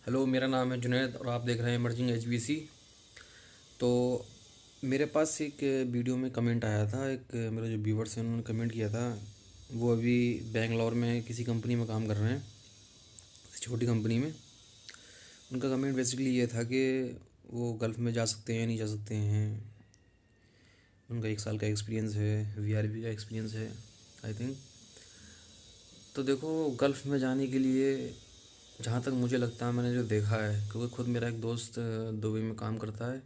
Hello, मेरा नाम है जुनैद और आप देख रहे हैं इमर्जिंग एचबीसी। तो मेरे पास एक वीडियो में कमेंट आया था। एक मेरे जो व्यूवर्स हैं उन्होंने कमेंट किया था। वो अभी बेंगलोर में किसी कंपनी में काम कर रहे हैं, किसी छोटी कंपनी में। उनका कमेंट बेसिकली ये था कि वो गल्फ़ में जा सकते हैं नहीं जा सकते हैं। उनका 1 साल का एक्सपीरियंस है, वीआरबी का एक्सपीरियंस है आई थिंक। तो देखो, गल्फ़ में जाने के लिए जहाँ तक मुझे लगता है, मैंने जो देखा है, क्योंकि खुद मेरा एक दोस्त दुबई में काम करता है।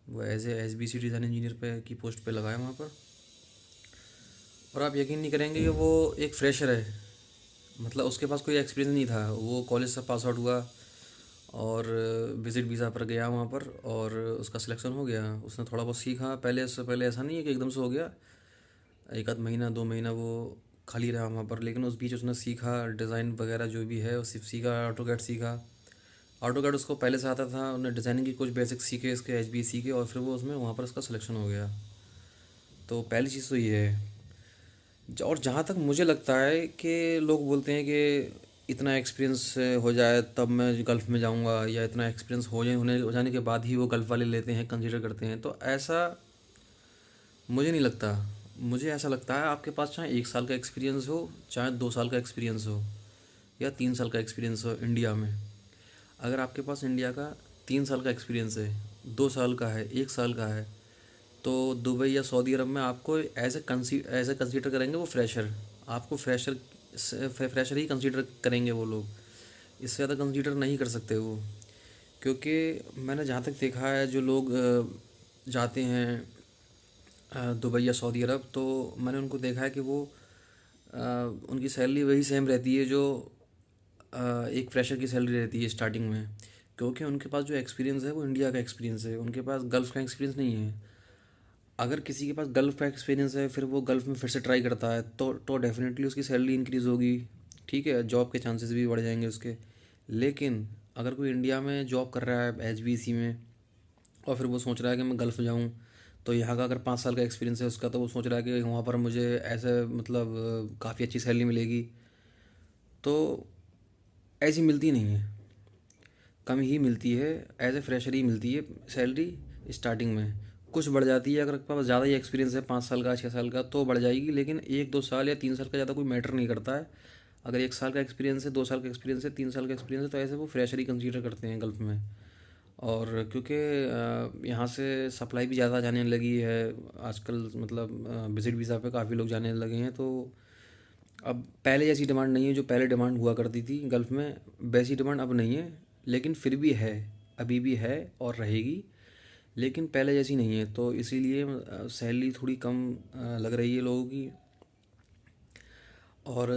वो as a SBC design engineer पे की पोस्ट पे लगा है वहाँ पर। और आप यकीन नहीं करेंगे कि वो एक फ्रेशर है। मतलब उसके पास कोई एक्सपीरियंस नहीं था, वो कॉलेज से पास आउट हुआ और विज़िट वीज़ा पर गया वहाँ पर और उसका सिलेक्शन हो गया। उसने थोड़ा बहुत सीखा पहले, उससे पहले ऐसा नहीं है कि एकदम से हो गया। एक आध महीना 2 महीना वो खाली रहा वहाँ पर, लेकिन उस बीच उसने सीखा डिज़ाइन वगैरह जो भी है, वो सिर्फ सीखा। ऑटोकैड सीखा। ऑटोकैड उसको पहले से आता था। उन्होंने डिज़ाइनिंग की कुछ बेसिक्स सीखे इसके एचबीसी के, और फिर वो उसमें वहाँ पर उसका सिलेक्शन हो गया। तो पहली चीज़ तो ये है। और जहाँ तक मुझे लगता है कि लोग बोलते हैं कि इतना एक्सपीरियंस हो जाए तब मैं गल्फ़ में जाऊँगा, या इतना एक्सपीरियंस हो जाने के बाद ही वो गल्फ़ वाले लेते हैं, कंसीडर करते हैं। तो ऐसा मुझे नहीं लगता। मुझे ऐसा लगता है आपके पास चाहे 1 साल का एक्सपीरियंस हो, चाहे 2 साल का एक्सपीरियंस हो, या 3 साल का एक्सपीरियंस हो इंडिया में। अगर आपके पास इंडिया का 3 साल का एक्सपीरियंस है, 2 साल का है, 1 साल का है, तो दुबई या सऊदी अरब में आपको एज ए कंसीडर करेंगे वो फ्रेशर। आपको फ्रेशर ही कंसीडर करेंगे वो लोग। इससे ज़्यादा कंसीडर नहीं कर सकते वो। क्योंकि मैंने जहाँ तक देखा है, जो लोग जाते हैं दुबई या सऊदी अरब, तो मैंने उनको देखा है कि वो अ, उनकी सैलरी वही सेम रहती है जो एक फ्रेशर की सैलरी रहती है स्टार्टिंग में। क्योंकि उनके पास जो एक्सपीरियंस है वो इंडिया का एक्सपीरियंस है, उनके पास गल्फ़ का एक्सपीरियंस नहीं है। अगर किसी के पास गल्फ़ का एक्सपीरियंस है, फिर वो गल्फ़ में फिर से ट्राई करता है, तो डेफिनेटली उसकी सैलरी इंक्रीज़ होगी। ठीक है, जॉब के चांसेस भी बढ़ जाएंगे उसके। लेकिन अगर कोई इंडिया में जॉब कर रहा है एचबीसी में, और फिर वो सोच रहा है कि मैं गल्फ़ जाऊँ, तो यहाँ का अगर 5 साल का एक्सपीरियंस है उसका, तो वो सोच रहा है कि वहाँ पर मुझे ऐसे मतलब काफ़ी अच्छी सैलरी मिलेगी। तो ऐसी मिलती नहीं है, कम ही मिलती है। एज ए फ्रेशर ही मिलती है सैलरी स्टार्टिंग में। कुछ बढ़ जाती है अगर आपके पास ज़्यादा ही एक्सपीरियंस है, 5 साल का 6 साल का, तो बढ़ जाएगी। लेकिन 1 2 साल या 3 साल का ज़्यादा कोई मैटर नहीं करता है। अगर 1 साल का एक्सपीरियंस है, 2 साल का एक्सपीरियंस है, 3 साल का एक्सपीरियंस है, तो ऐसे वो फ्रेशर ही कंसीडर करते हैं गल्फ़ में। और क्योंकि यहाँ से सप्लाई भी ज़्यादा जाने लगी है आजकल, मतलब विजिट वीज़ा पे काफ़ी लोग जाने लगे हैं। तो अब पहले जैसी डिमांड नहीं है, जो पहले डिमांड हुआ करती थी गल्फ़ में, वैसी डिमांड अब नहीं है। लेकिन फिर भी है, अभी भी है और रहेगी। लेकिन पहले जैसी नहीं है, तो इसीलिए सैलरी थोड़ी कम लग रही है लोगों की। और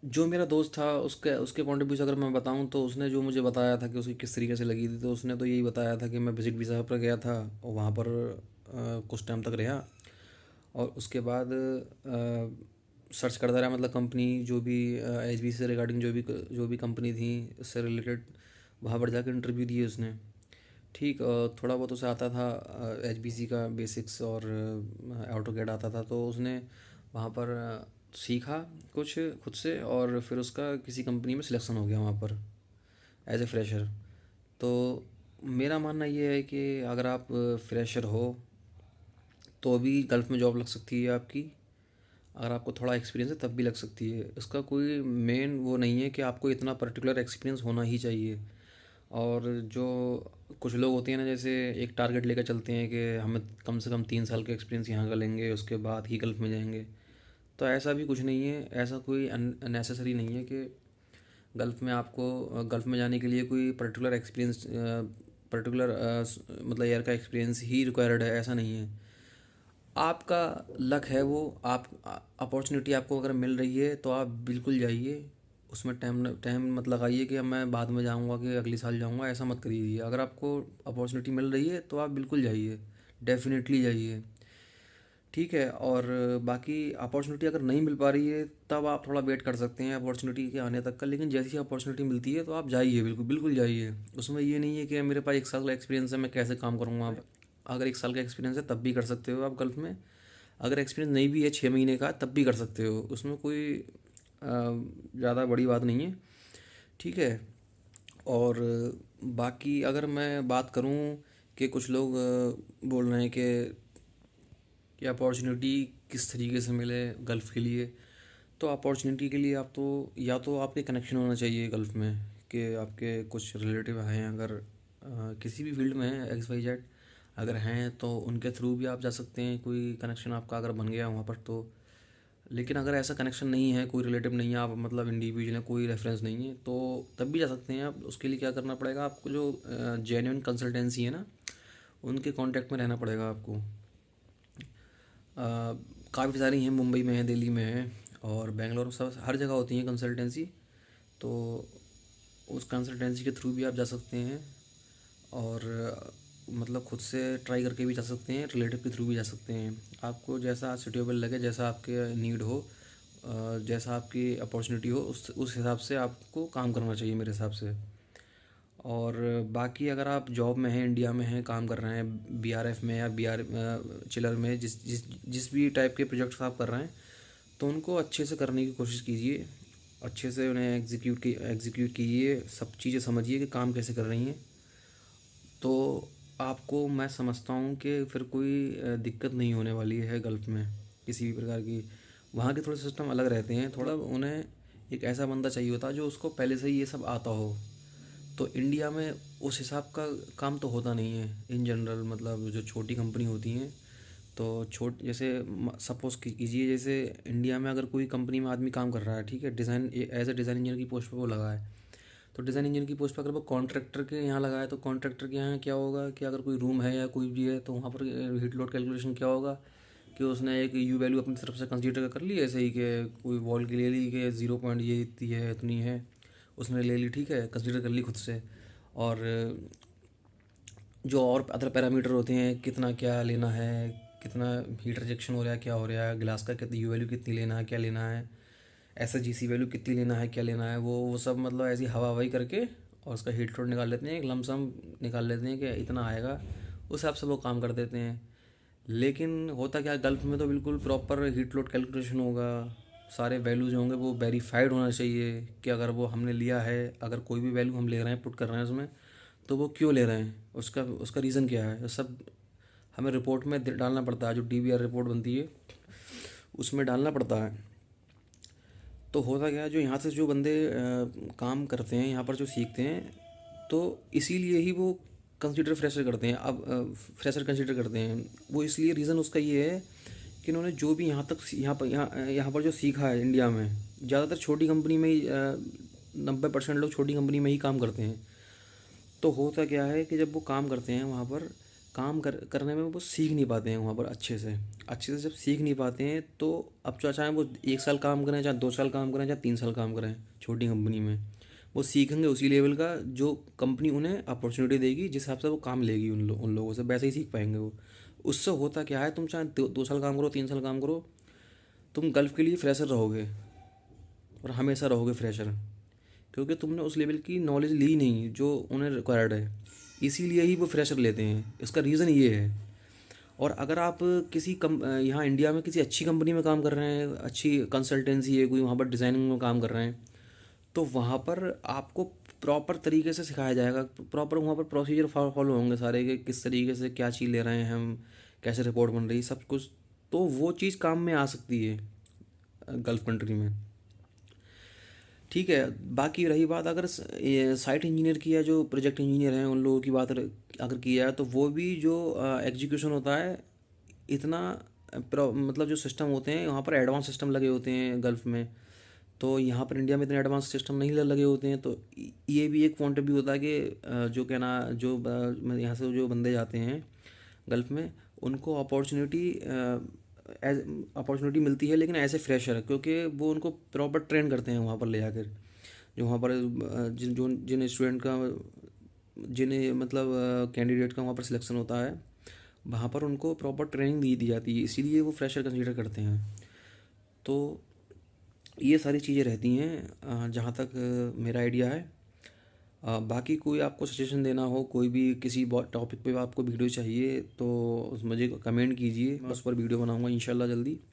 जो मेरा दोस्त था, उसके उसके पॉइंट ऑफ व्यू से अगर मैं बताऊं, तो उसने जो मुझे बताया था कि उसकी किस तरीके से लगी थी, तो उसने तो यही बताया था कि मैं विजिट वीज़ा पर गया था और वहाँ पर कुछ टाइम तक रहा। और उसके बाद सर्च करता रहा, मतलब कंपनी जो भी एचबीसी से रिगार्डिंग जो भी कंपनी थी उससे रिलेटेड, वहाँ पर जाकर इंटरव्यू दिए उसने। ठीक, थोड़ा बहुत उसे आता था एचबीसी का बेसिक्स, और ऑटोकैड आता था। तो उसने वहाँ पर सीखा कुछ खुद से, और फिर उसका किसी कंपनी में सिलेक्शन हो गया वहाँ पर एज ए फ्रेशर। तो मेरा मानना ये है कि अगर आप फ्रेशर हो तो भी गल्फ़ में जॉब लग सकती है आपकी। अगर आपको थोड़ा एक्सपीरियंस है तब भी लग सकती है। इसका कोई मेन वो नहीं है कि आपको इतना पर्टिकुलर एक्सपीरियंस होना ही चाहिए। और जो कुछ लोग होते हैं ना, जैसे एक टारगेट लेकर चलते हैं कि हमें कम से कम 3 साल का एक्सपीरियंस यहाँ का लेंगे, उसके बाद ही गल्फ़ में जाएंगे। तो ऐसा भी कुछ नहीं है, ऐसा कोई नेसेसरी नहीं है कि गल्फ़ में आपको गल्फ़ में जाने के लिए कोई पर्टिकुलर मतलब ईयर का एक्सपीरियंस ही रिक्वायर्ड है, ऐसा नहीं है। आपका लक है वो। आप अपॉर्चुनिटी आपको अगर मिल रही है तो आप बिल्कुल जाइए। उसमें टाइम टाइम मत लगाइए कि अब मैं बाद में जाऊंगा कि अगले साल जाऊंगा, ऐसा मत करिए। अगर आपको अपॉर्चुनिटी मिल रही है तो आप बिल्कुल जाइए, डेफिनेटली जाइए। ठीक है। और बाकी अपॉर्चुनिटी अगर नहीं मिल पा रही है, तब आप थोड़ा वेट कर सकते हैं अपॉर्चुनिटी के आने तक का। लेकिन जैसी अपॉर्चुनिटी मिलती है तो आप जाइए, बिल्कुल बिल्कुल जाइए। उसमें ये नहीं है कि मेरे पास 1 साल का एक्सपीरियंस है, मैं कैसे काम करूँगा। आप अगर 1 साल का एक्सपीरियंस है तब भी कर सकते हो आप गल्फ़ में। अगर एक्सपीरियंस नहीं भी है, 6 महीने का, तब भी कर सकते हो। उसमें कोई ज़्यादा बड़ी बात नहीं है। ठीक है। और बाकी अगर मैं बात करूं कि कुछ लोग बोल रहे हैं कि अपॉर्चुनिटी किस तरीके से मिले गल्फ़ के लिए। तो अपॉर्चुनिटी के लिए आप तो या तो आपके कनेक्शन होना चाहिए गल्फ़ में, कि आपके कुछ रिलेटिव हैं, अगर किसी भी फील्ड में है एक्स वाई जेड अगर हैं तो उनके थ्रू भी आप जा सकते हैं, कोई कनेक्शन आपका अगर बन गया वहाँ पर तो। लेकिन अगर ऐसा कनेक्शन नहीं है, कोई रिलेटिव नहीं है, आप मतलब इंडिविजुअल है, कोई रेफरेंस नहीं है, तो तब भी जा सकते हैं आप। उसके लिए क्या करना पड़ेगा आपको, जो जेन्युइन कंसल्टेंसी है ना, उनके कांटेक्ट में रहना पड़ेगा आपको। काफ़ी सारी हैं, मुंबई में है, दिल्ली में है और बेंगलोर, सब हर जगह होती हैं कंसल्टेंसी। तो उस कंसल्टेंसी के थ्रू भी आप जा सकते हैं और मतलब खुद से ट्राई करके भी जा सकते हैं, रिलेटिव के थ्रू भी जा सकते हैं। आपको जैसा सूटेबल लगे, जैसा आपके नीड हो, जैसा आपकी अपॉर्चुनिटी हो, उस हिसाब से आपको काम करना चाहिए मेरे हिसाब से। और बाकी अगर आप जॉब में हैं, इंडिया में हैं, काम कर रहे हैं बीआरएफ में या बीआर चिलर में, जिस जिस जिस भी टाइप के प्रोजेक्ट्स आप कर रहे हैं, तो उनको अच्छे से करने की कोशिश कीजिए, अच्छे से उन्हें एग्जीक्यूट कीजिए, सब चीज़ें समझिए कि काम कैसे कर रही हैं। तो आपको मैं समझता हूँ कि फिर कोई दिक्कत नहीं होने वाली है गल्फ़ में किसी भी प्रकार की। वहाँ के थोड़े सिस्टम अलग रहते हैं, थोड़ा उन्हें एक ऐसा बंदा चाहिए होता है जो उसको पहले से ही ये सब आता हो। तो इंडिया में उस हिसाब का काम तो होता नहीं है इन जनरल, मतलब जो छोटी कंपनी होती हैं। तो जैसे सपोज़ कीजिए, जैसे इंडिया में अगर कोई कंपनी में आदमी काम कर रहा है, ठीक है, design as a design engineer की पोस्ट पे वो लगा है। तो डिज़ाइन इंजीनियर की पोस्ट पर अगर वो कॉन्ट्रैक्टर के यहाँ लगा है, तो कॉन्ट्रैक्टर के यहाँ क्या होगा कि अगर कोई रूम है या कोई भी है, तो वहाँ पर हीट लोड कैलकुलेशन क्या होगा कि उसने एक यू वैल्यू अपनी तरफ से कंसीडर कर ली, ऐसे ही कि कोई वॉल की ले ली कि 0 पॉइंट ये इतनी है, इतनी है, उसने ले ली, ठीक है, कंसीडर कर ली खुद से। और जो और अदर पैरामीटर होते हैं, कितना क्या लेना है, कितना हीट रिजेक्शन हो रहा है, क्या हो रहा है, गिलास का कितनी यू वैल्यू कितनी लेना है, क्या लेना है, ऐसा जीसी वैल्यू कितनी लेना है, क्या लेना है, वो सब मतलब ऐसी हवा हवाई करके और उसका हीट लोड निकाल लेते हैं, एक लमसम निकाल लेते हैं कि इतना आएगा, उस हिसाब से वो काम कर देते हैं। लेकिन होता क्या, गल्फ़ में तो बिल्कुल प्रॉपर हीट लोड कैलकुलेशन होगा, सारे वैल्यूज होंगे, वो वेरीफाइड होना चाहिए कि अगर वो हमने लिया है, अगर कोई भी वैल्यू हम ले रहे हैं, पुट कर रहे हैं उसमें, तो वो क्यों ले रहे हैं, उसका उसका रीज़न क्या है, सब हमें रिपोर्ट में डालना पड़ता है। जो डीबीआर रिपोर्ट बनती है उसमें डालना पड़ता है। तो होता क्या है, जो यहाँ से जो बंदे काम करते हैं यहाँ पर, जो सीखते हैं, तो इसीलिए ही वो कंसीडर फ्रेशर करते हैं। अब फ्रेशर कंसीडर करते हैं वो, इसलिए रीज़न उसका ये है कि इन्होंने जो भी यहाँ पर जो सीखा है इंडिया में, ज़्यादातर छोटी कंपनी में ही 90% लोग छोटी कंपनी में ही काम करते हैं। तो होता क्या है कि जब वो काम करते हैं वहाँ पर, करने में वो सीख नहीं पाते हैं वहाँ पर अच्छे से जब सीख नहीं पाते हैं, तो अब चाहे वो 1 साल काम करें, चाहे 2 साल काम करें, चाहे 3 साल काम करें छोटी कंपनी में, वो सीखेंगे उसी लेवल का जो कंपनी उन्हें अपॉर्चुनिटी देगी, जिस हिसाब से वो काम लेगी उन लोगों से, वैसे ही सीख पाएंगे वो। उससे होता क्या है, तुम चाहे 2 साल काम करो, 3 साल काम करो, तुम गल्फ़ के लिए फ्रेशर रहोगे और हमेशा रहोगे फ्रेशर, क्योंकि तुमने उस लेवल की नॉलेज ली नहीं जो उन्हें रिक्वायर्ड है। इसीलिए ही वो फ्रेशर लेते हैं, इसका रीज़न ये है। और अगर आप यहाँ इंडिया में किसी अच्छी कंपनी में काम कर रहे हैं, अच्छी कंसल्टेंसी है कोई, वहाँ पर डिज़ाइनिंग में काम कर रहे हैं, तो वहाँ पर आपको प्रॉपर तरीके से सिखाया जाएगा, प्रॉपर वहाँ पर प्रोसीजर फॉलो होंगे सारे, कि किस तरीके से क्या चीज़ ले रहे हैं हम, कैसे रिपोर्ट बन रही है, सब कुछ। तो वो चीज़ काम में आ सकती है गल्फ़ कंट्री में, ठीक है। बाकी रही बात अगर ये साइट इंजीनियर की, या जो प्रोजेक्ट इंजीनियर हैं उन लोगों की बात अगर की है, तो वो भी जो एग्जीक्यूशन होता है, इतना मतलब जो सिस्टम होते हैं वहाँ पर एडवांस सिस्टम लगे होते हैं गल्फ़ में। तो यहाँ पर इंडिया में इतने एडवांस सिस्टम नहीं लगे होते हैं। तो ये भी एक पॉइंट ऑफ व्यू होता है कि जो कहना जो यहाँ से जो बंदे जाते हैं गल्फ़ में, उनको अपॉर्चुनिटी मिलती है, लेकिन ऐसे फ्रेशर, क्योंकि वो उनको प्रॉपर ट्रेन करते हैं वहाँ पर ले जाकर, जो वहाँ पर जिन स्टूडेंट का, जिन्हें मतलब कैंडिडेट का वहाँ पर सिलेक्शन होता है, वहाँ पर उनको प्रॉपर ट्रेनिंग दी जाती है, इसीलिए वो फ्रेशर कंसीडर करते हैं। तो ये सारी चीज़ें रहती हैं जहाँ तक मेरा आइडिया है। बाकी कोई आपको सजेशन देना हो, कोई भी किसी टॉपिक पे आपको वीडियो चाहिए, तो मुझे कमेंट कीजिए, मैं उस पर वीडियो बनाऊंगा इंशाल्लाह जल्दी।